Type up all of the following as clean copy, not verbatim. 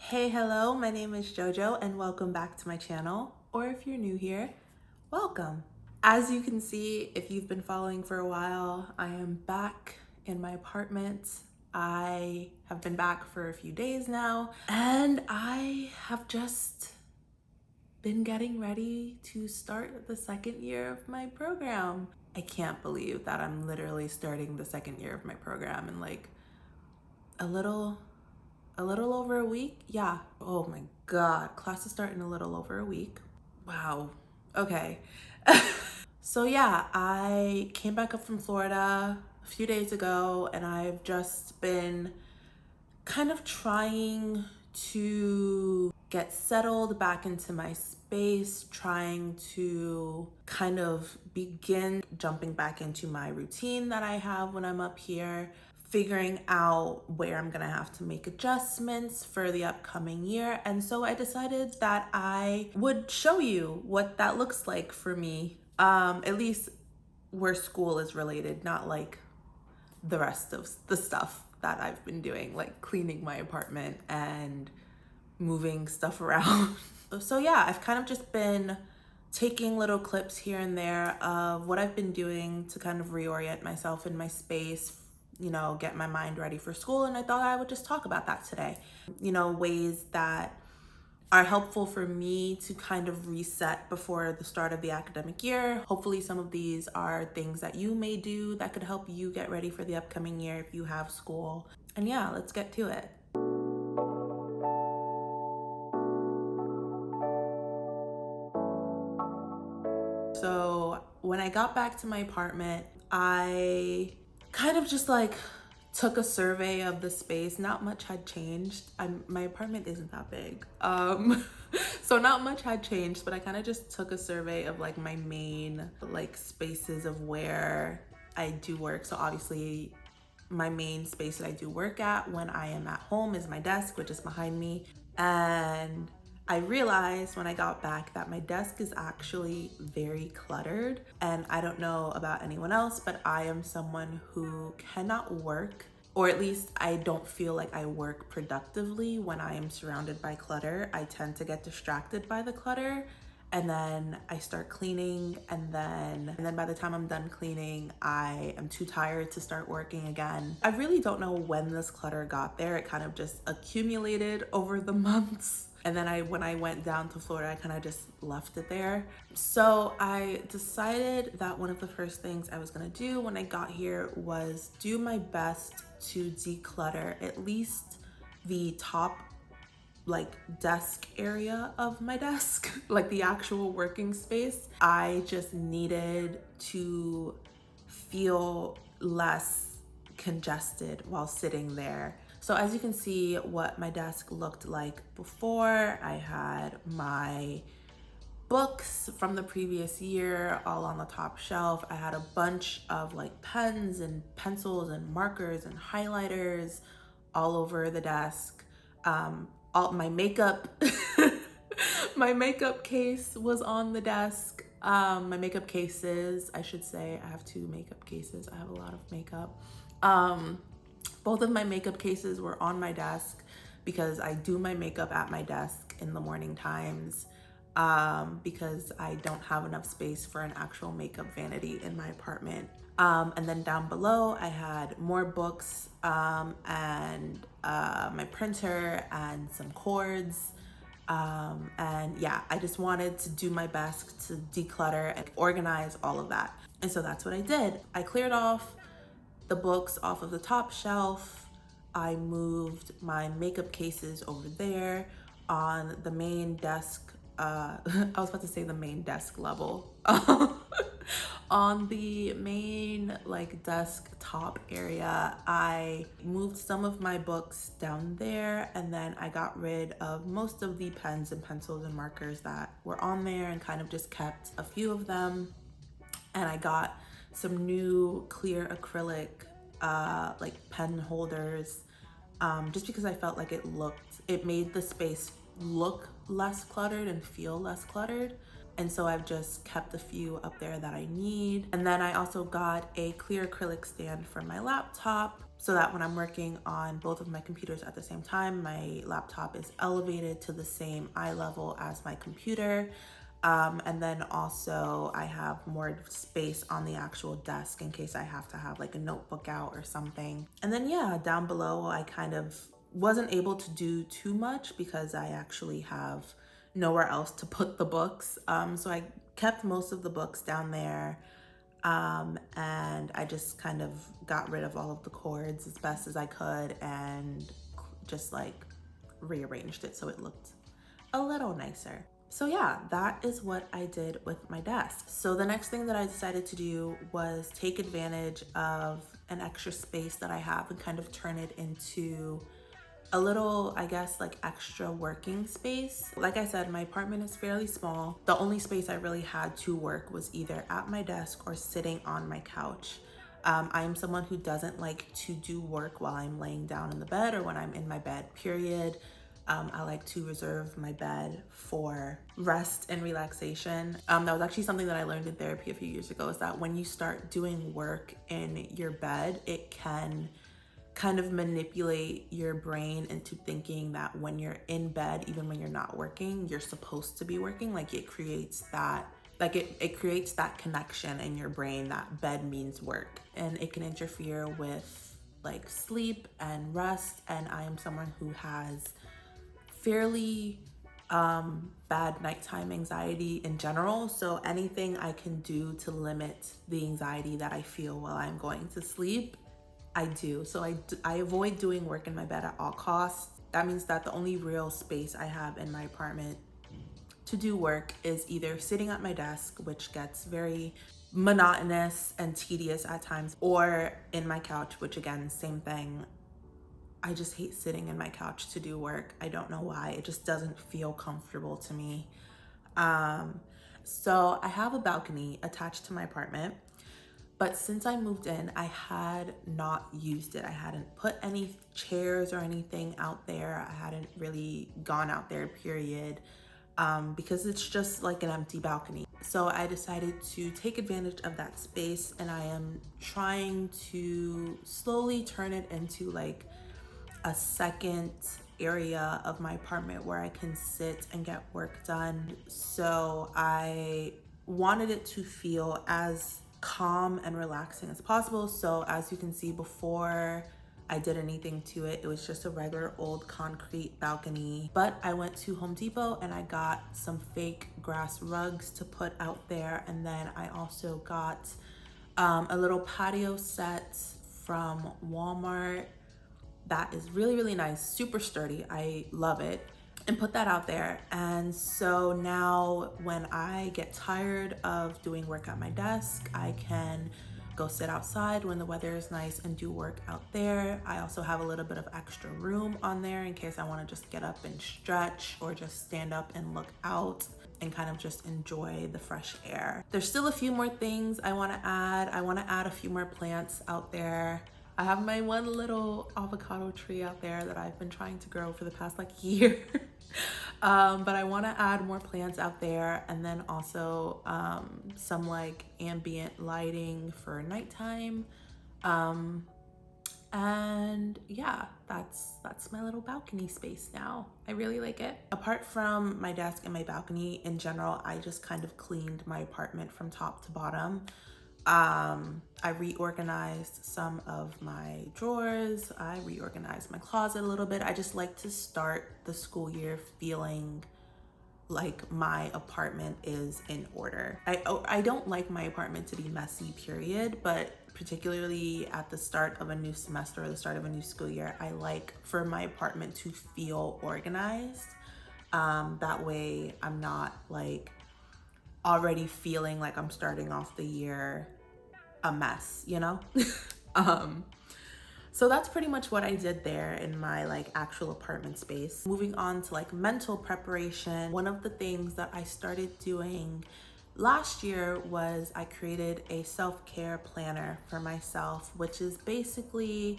Hey, hello, my name is JoJo and welcome back to my channel. Or if you're new here, welcome. As you can see, if you've been following for a while, I am back in my apartment. I have been back for a few days now and I have just been getting ready to start the second year of my program. I can't believe that I'm literally starting the second year of my program in like a little over a week. Yeah. Oh my God. Classes start in a little over a week. Wow. Okay. So yeah, I came back up from Florida a few days ago and I've just been kind of trying to get settled back into my space, trying to kind of begin jumping back into my routine that I have when I'm up here, figuring out where I'm gonna have to make adjustments for the upcoming year. And so I decided that I would show you what that looks like for me, at least where school is related, not like the rest of the stuff that I've been doing, like cleaning my apartment and moving stuff around. So yeah, I've kind of just been taking little clips here and there of what I've been doing to kind of reorient myself in my space, get my mind ready for school. And I thought I would just talk about that today. Ways that are helpful for me to kind of reset before the start of the academic year. Hopefully some of these are things that you may do that could help you get ready for the upcoming year if you have school. And yeah, let's get to it. So when I got back to my apartment, I kind of just like took a survey of the space. Not much had changed. My apartment isn't that big. So not much had changed, but I kind of just took a survey of like my main like spaces of where I do work. So obviously my main space that I do work at when I am at home is my desk, which is behind me. And I realized when I got back that my desk is actually very cluttered. And I don't know about anyone else, but I am someone who cannot work, or at least I don't feel like I work productively when I am surrounded by clutter. I tend to get distracted by the clutter and then I start cleaning and then by the time I'm done cleaning, I am too tired to start working again. I really don't know when this clutter got there. It kind of just accumulated over the months. And then when I went down to Florida, I kind of just left it there. So I decided that one of the first things I was gonna do when I got here was do my best to declutter at least the top like desk area of my desk, like the actual working space. I just needed to feel less congested while sitting there. So as you can see what my desk looked like before, I had my books from the previous year all on the top shelf. I had a bunch of like pens and pencils and markers and highlighters all over the desk. All my makeup, my makeup case was on the desk. My makeup cases, I should say, I have two makeup cases. I have a lot of makeup. Both of my makeup cases were on my desk because I do my makeup at my desk in the morning times, because I don't have enough space for an actual makeup vanity in my apartment. And then down below, I had more books and my printer and some cords. And yeah, I just wanted to do my best to declutter and organize all of that. And so that's what I did. I cleared off the books off of the top shelf. I moved my makeup cases over there on the main desk. I was about to say the main desk level. On the main like desktop area, I moved some of my books down there and then I got rid of most of the pens and pencils and markers that were on there and kind of just kept a few of them. And I got some new clear acrylic like pen holders, just because I felt like it made the space look less cluttered and feel less cluttered. And so I've just kept a few up there that I need. And then I also got a clear acrylic stand for my laptop. so that when I'm working on both of my computers at the same time, my laptop is elevated to the same eye level as my computer. And then also I have more space on the actual desk in case I have to have like a notebook out or something. And then yeah, down below I kind of wasn't able to do too much because I actually have nowhere else to put the books. So I kept most of the books down there. And I just kind of got rid of all of the cords as best as I could and just like rearranged it so it looked a little nicer. So yeah, that is what I did with my desk. So the next thing that I decided to do was take advantage of an extra space that I have and kind of turn it into a little, I guess, like extra working space. Like I said, my apartment is fairly small. The only space I really had to work was either at my desk or sitting on my couch. I am someone who doesn't like to do work while I'm laying down in the bed or when I'm in my bed, period. I like to reserve my bed for rest and relaxation. That was actually something that I learned in therapy a few years ago, is that when you start doing work in your bed, it can kind of manipulate your brain into thinking that when you're in bed, even when you're not working, you're supposed to be working. Like it creates that, it creates that connection in your brain that bed means work, and it can interfere with like sleep and rest. And I am someone who has fairly bad nighttime anxiety in general. So anything I can do to limit the anxiety that I feel while I'm going to sleep, I do. So I avoid doing work in my bed at all costs. That means that the only real space I have in my apartment to do work is either sitting at my desk, which gets very monotonous and tedious at times, or in my couch, which again, same thing. I just hate sitting in my couch to do work. I don't know why. It just doesn't feel comfortable to me. So I have a balcony attached to my apartment, but since I moved in, I had not used it. I hadn't put any chairs or anything out there. I hadn't really gone out there, period, because it's just like an empty balcony. So I decided to take advantage of that space, and I am trying to slowly turn it into like a second area of my apartment where I can sit and get work done. So I wanted it to feel as calm and relaxing as possible. So as you can see, before I did anything to it, it was just a regular old concrete balcony. But I went to Home Depot and I got some fake grass rugs to put out there. And then I also got a little patio set from Walmart that is really, really nice, super sturdy. I love it, and put that out there. And so now when I get tired of doing work at my desk, I can go sit outside when the weather is nice and do work out there. I also have a little bit of extra room on there in case I want to just get up and stretch or just stand up and look out and kind of just enjoy the fresh air. There's still a few more things I want to add. I want to add a few more plants out there. I have my one little avocado tree out there that I've been trying to grow for the past like year. But I want to add more plants out there, and then also some like ambient lighting for nighttime. And yeah, that's my little balcony space now. I really like it. Apart from my desk and my balcony in general, I just kind of cleaned my apartment from top to bottom. I reorganized some of my drawers. I reorganized my closet a little bit. I just like to start the school year feeling like my apartment is in order. I don't like my apartment to be messy, period, but particularly at the start of a new semester or the start of a new school year, I like for my apartment to feel organized. That way I'm not like already feeling like I'm starting off the year a mess, you know? So that's pretty much what I did there in my like actual apartment space. Moving on to like mental preparation, one of the things that I started doing last year was I created a self-care planner for myself, which is basically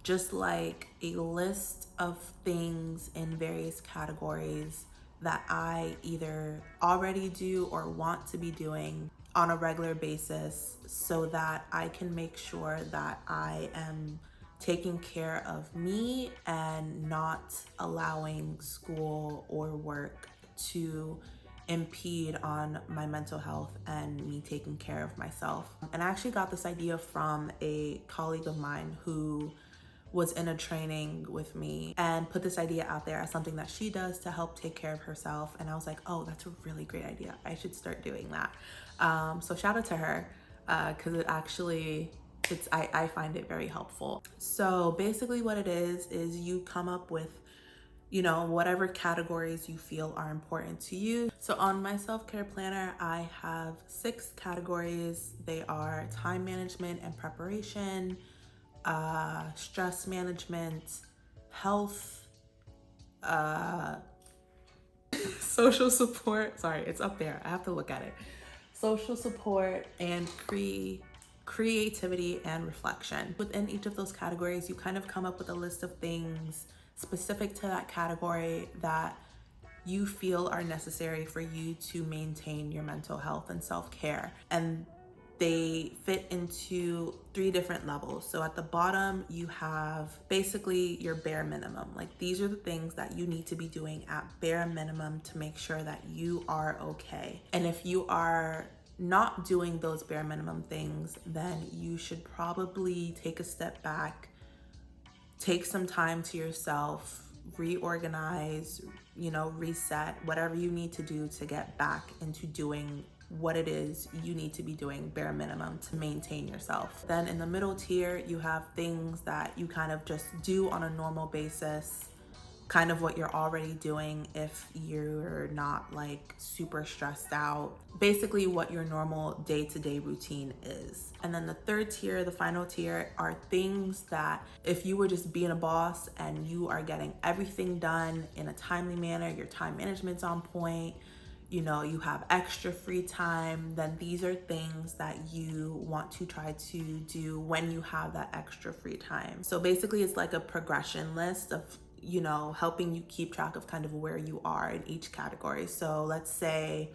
just like a list of things in various categories that I either already do or want to be doing on a regular basis so that I can make sure that I am taking care of me and not allowing school or work to impede on my mental health and me taking care of myself. And I actually got this idea from a colleague of mine who was in a training with me and put this idea out there as something that she does to help take care of herself. And I was like, oh, that's a really great idea. I should start doing that. So shout out to her, because I find it very helpful. So basically what it is you come up with, whatever categories you feel are important to you. So on my self-care planner, I have 6 categories. They are time management and preparation, stress management, health, social support. Sorry, it's up there. I have to look at it. Social support and creativity and reflection. Within each of those categories, you kind of come up with a list of things specific to that category that you feel are necessary for you to maintain your mental health and self-care. And they fit into 3 different levels. So at the bottom, you have basically your bare minimum. Like, these are the things that you need to be doing at bare minimum to make sure that you are okay. And if you are not doing those bare minimum things, then you should probably take a step back, take some time to yourself, reorganize, reset, whatever you need to do to get back into doing what it is you need to be doing bare minimum to maintain yourself. Then in the middle tier, you have things that you kind of just do on a normal basis, kind of what you're already doing if you're not like super stressed out, basically what your normal day-to-day routine is. And then the third tier, the final tier, are things that if you were just being a boss and you are getting everything done in a timely manner, your time management's on point, you have extra free time, then these are things that you want to try to do when you have that extra free time. So basically it's like a progression list of helping you keep track of kind of where you are in each category. So let's say,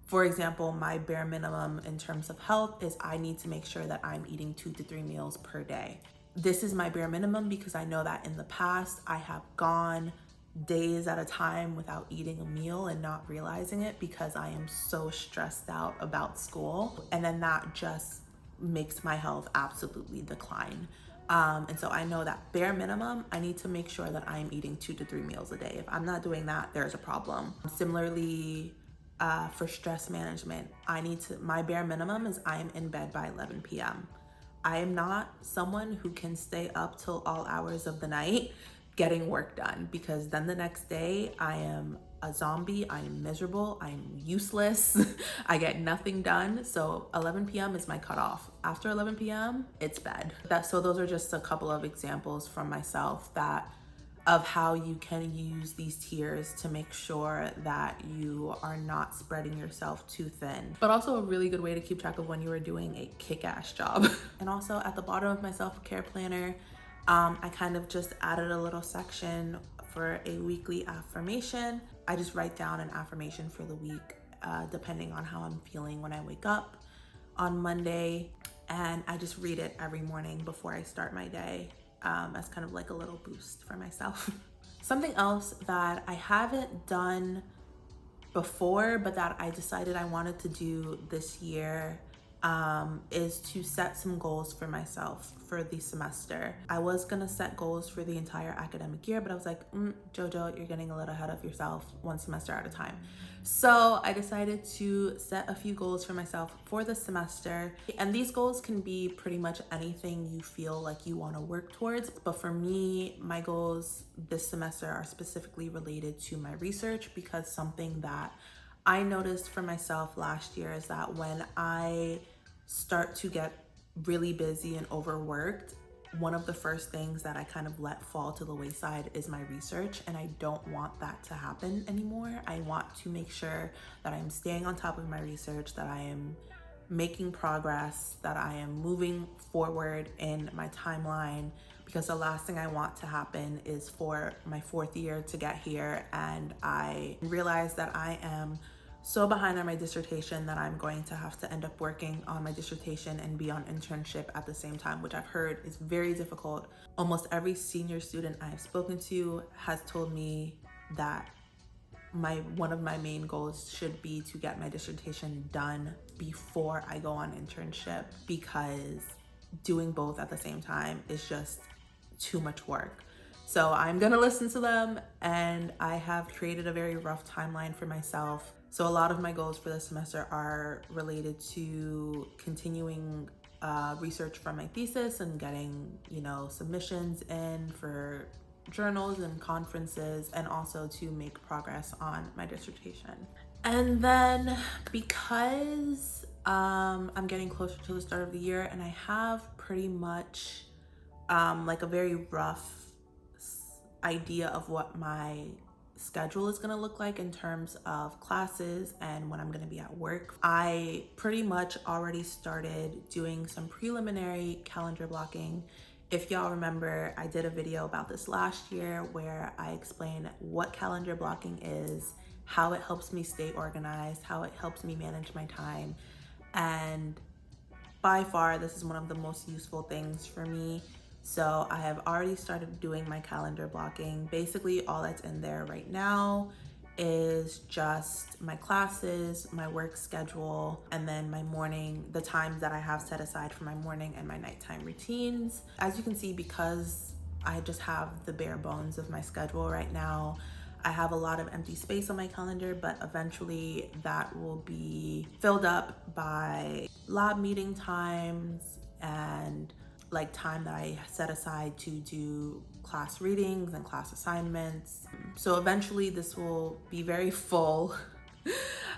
for example, my bare minimum in terms of health is I need to make sure that I'm eating 2 to 3 meals per day. This is my bare minimum because I know that in the past I have gone days at a time without eating a meal and not realizing it because I am so stressed out about school. And then that just makes my health absolutely decline. And so I know that bare minimum, I need to make sure that I'm eating 2 to 3 meals a day. If I'm not doing that, there's a problem. Similarly, for stress management, my bare minimum is I am in bed by 11 p.m. I am not someone who can stay up till all hours of the night getting work done, because then the next day I am a zombie, I am miserable, I'm useless, I get nothing done. So 11 p.m. is my cutoff. After 11 p.m., it's bed. So those are just a couple of examples from myself of how you can use these tiers to make sure that you are not spreading yourself too thin. But also a really good way to keep track of when you are doing a kick-ass job. And also at the bottom of my self-care planner, I kind of just added a little section for a weekly affirmation. I just write down an affirmation for the week, depending on how I'm feeling when I wake up on Monday. And I just read it every morning before I start my day, as kind of like a little boost for myself. Something else that I haven't done before, but that I decided I wanted to do this year, is to set some goals for myself for the semester. I was gonna set goals for the entire academic year, but I was like, Jojo, you're getting a little ahead of yourself, one semester at a time. So I decided to set a few goals for myself for the semester. And these goals can be pretty much anything you feel like you wanna work towards. But for me, my goals this semester are specifically related to my research, because something that I noticed for myself last year is that when I start to get really busy and overworked, one of the first things that I kind of let fall to the wayside is my research, and I don't want that to happen anymore. I want to make sure that I'm staying on top of my research, that I am making progress, that I am moving forward in my timeline, because the last thing I want to happen is for my 4th year to get here and I realize that I am so behind on my dissertation that I'm going to have to end up working on my dissertation and be on internship at the same time, which I've heard is very difficult. Almost every senior student I've spoken to has told me that one of my main goals should be to get my dissertation done before I go on internship, because doing both at the same time is just too much work. So I'm gonna listen to them, and I have created a very rough timeline for myself. So a lot of my goals for this semester are related to continuing research for my thesis and getting, submissions in for journals and conferences, and also to make progress on my dissertation. And then because I'm getting closer to the start of the year and I have pretty much like a very rough idea of what my schedule is gonna look like in terms of classes and when I'm gonna be at work, I pretty much already started doing some preliminary calendar blocking. If y'all remember, I did a video about this last year where I explain what calendar blocking is, how it helps me stay organized, how it helps me manage my time. And by far, this is one of the most useful things for me. So I have already started doing my calendar blocking. Basically, all that's in there right now is just my classes, my work schedule, and then my morning, the times that I have set aside for my morning and my nighttime routines. As you can see, because I just have the bare bones of my schedule right now, I have a lot of empty space on my calendar, but eventually that will be filled up by lab meeting times and like time that I set aside to do class readings and class assignments. So eventually this will be very full.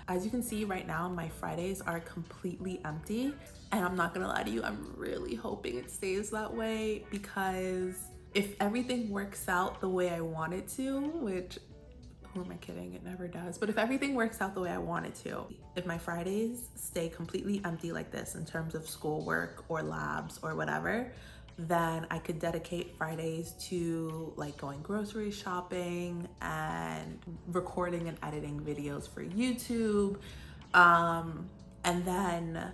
As you can see right now, my Fridays are completely empty. And I'm not gonna lie to you, I'm really hoping it stays that way, because if everything works out the way I want it to, which, who am I kidding? It never does. But if everything works out the way I want it to, if my Fridays stay completely empty like this in terms of schoolwork or labs or whatever, then I could dedicate Fridays to like going grocery shopping and recording and editing videos for YouTube. And then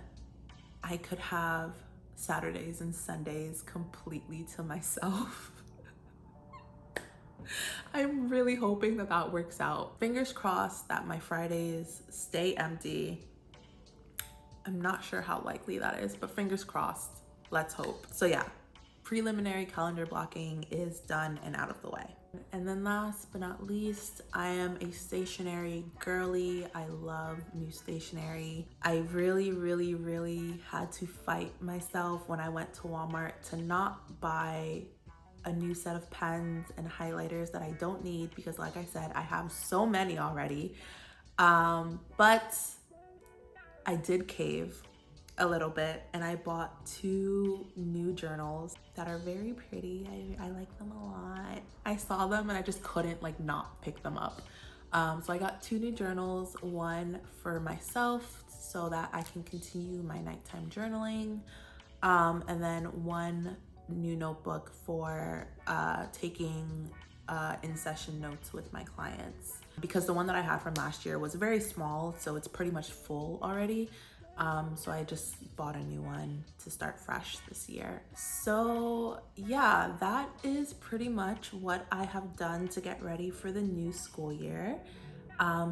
I could have Saturdays and Sundays completely to myself. I'm really hoping that that works out. Fingers crossed that my Fridays stay empty. I'm not sure how likely that is, but fingers crossed. Let's hope. So yeah, preliminary calendar blocking is done and out of the way. And then last but not least, I am a stationery girly. I love new stationery. I really had to fight myself when I went to Walmart to not buy a new set of pens and highlighters that I don't need, because like I said, I have so many already. But I did cave a little bit and I bought 2 new journals that are very pretty. I like them a lot. I saw them and I just couldn't like not pick them up. So I got 2 new journals, one for myself so that I can continue my nighttime journaling, and then one new notebook for taking in-session notes with my clients, because the one that I had from last year was very small, so it's pretty much full already. So I just bought a new one to start fresh this year. So yeah, that is pretty much what I have done to get ready for the new school year.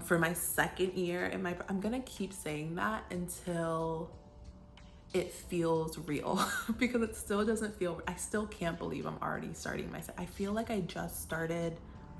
For my second year in my, I'm gonna keep saying that until it feels real because it still doesn't feel, I still can't believe I'm already starting I feel like I just started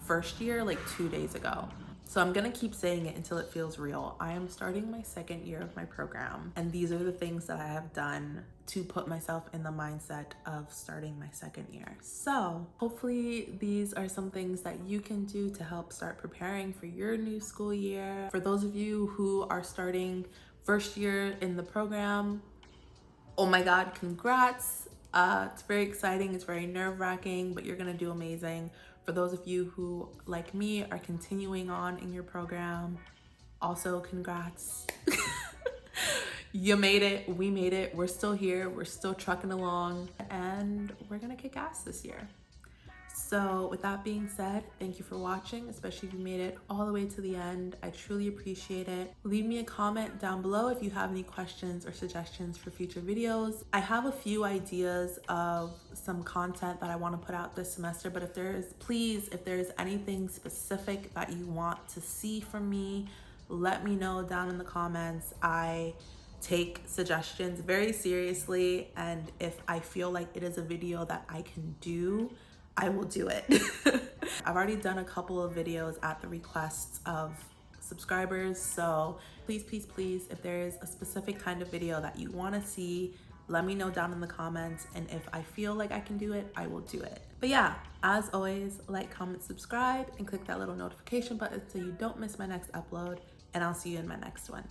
first year like 2 days ago. So I'm gonna keep saying it until it feels real. I am starting my second year of my program, and these are the things that I have done to put myself in the mindset of starting my second year. So hopefully these are some things that you can do to help start preparing for your new school year. For those of you who are starting first year in the program, oh my God, congrats. It's very exciting, it's very nerve-wracking, but you're gonna do amazing. For those of you who, like me, are continuing on in your program, also congrats. You made it, we made it, we're still here, we're still trucking along, and we're gonna kick ass this year. So with that being said, thank you for watching, especially if you made it all the way to the end. I truly appreciate it. Leave me a comment down below if you have any questions or suggestions for future videos. I have a few ideas of some content that I want to put out this semester, but if there's anything specific that you want to see from me, let me know down in the comments. I take suggestions very seriously, and if I feel like it is a video that I can do, I will do it. I've already done a couple of videos at the requests of subscribers, so please, please, please, if there is a specific kind of video that you want to see, let me know down in the comments, and if I feel like I can do it, I will do it. But yeah, as always, like, comment, subscribe, and click that little notification button so you don't miss my next upload, and I'll see you in my next one.